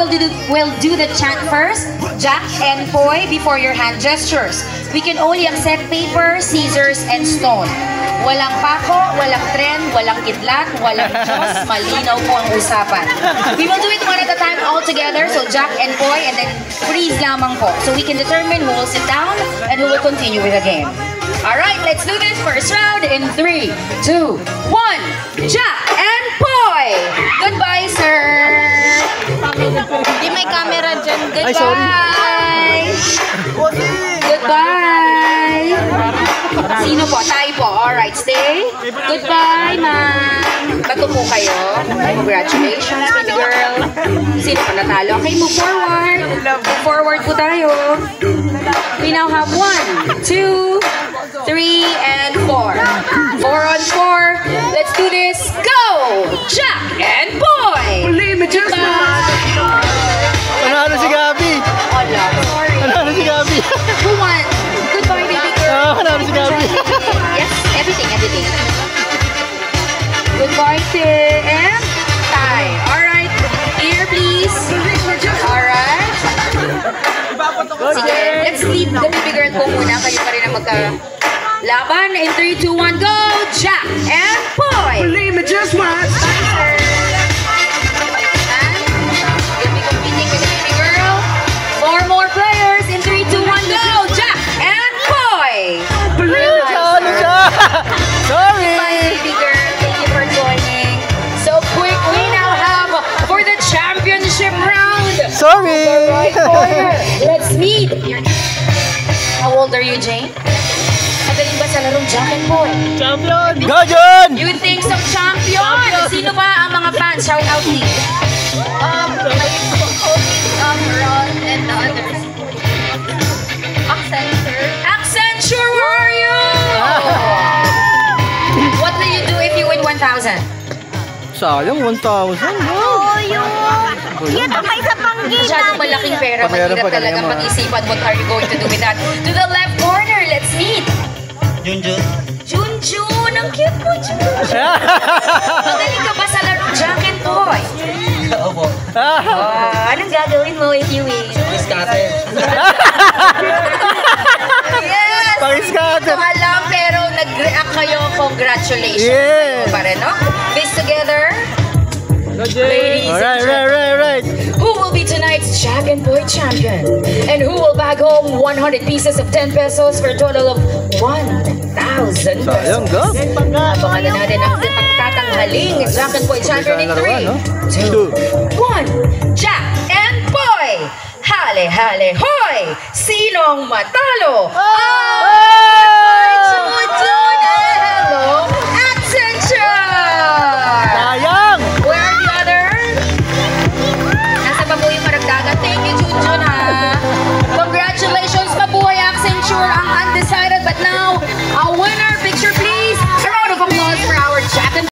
will do the chant first, Jack and Poy, before your hand gestures. We can only accept paper, scissors, and stone. Walang pako, walang tren, walang kidlat, walang Diyos, malinaw po ang usapan. We will do it one at a time all together, so Jack and Poy, and then freeze lamang po. So we can determine who will sit down and who will continue with the game. Alright, let's do this first round in 3, 2, 1, Jack and Poy! Goodbye, sir! Hindi may camera dyan. Goodbye! Ay, sorry. Goodbye! Sino po? Tayo po. Alright, stay. Goodbye, ma'am. Bato po kayo. Congratulations, baby girl. Sino pa natalo? Okay, move forward. Move forward po tayo. We now have 1, 2, 3, and 4. 4 on 4. Let's do this. Go! Jack and Poy! Believe me, just Panalo si Gabi! Hola, sorry. Panalo si Gabi! Who won? Goodbye, baby girl. Panalo si Gabi! Yes, everything. Goodbye, and tie. Alright, here please. Alright. Sige, let's leave the baby girl po muna. Kayo pa rin ang magka-laban. In 3, 2, 1, go! Jack and Poy! Believe me, just once! Bye, sir. And you'll be competing with the baby girl. 4 more players. In 3, 2, 1, go! Jack and Poy! Believe me, ano siya? Sorry! Bye, baby girl. Thank you for joining. So quick, we now have for the championship round. Sorry! The right corner. Let's meet. How old are you, Jane? Magaling ba sa larong Jack and Poy? Champion! Go, John! You think so, champion? Sino ba ang mga fans? Shout out, please. Ron and the others. Accenture. Accenture, where are you? What will you do if you win 1,000? Sayang, 1,000. Oh, yun. Yan ang may sa panggit Masyadong malaking pera. Mahirap talaga pag-isipan. What are you going to do with that? To the left corner, let's meet. Junjun. Junjun! Ang cute mo, Junjun! Magaling ka ba sa laro Jack and Poy? Opo. Anong gagawin mo if you win? Discarte. Yes! Pang-scatter. Hindi ko alam pero nag-react kayo. Congratulations. Yeah. Pa rin, no? This together. Ladies and gentlemen. Right. Who will be tonight's Jack and Poy champion? And who will bag home 100 pieces of 10 pesos for a total of 1,000 Sayang, pesos? go. Abangan na natin ang pagtatanghaling Jack and Poy champion in 3, 2, 1. Jack and Poy! Hale, hale, hoy! Sinong matalo? Junjun! Hello, Accenture! Sayang! Where are the others? Nasa pa po yung maragdagan. Thank you, Junjun, ha? Congratulations, mabuhay Accenture, ang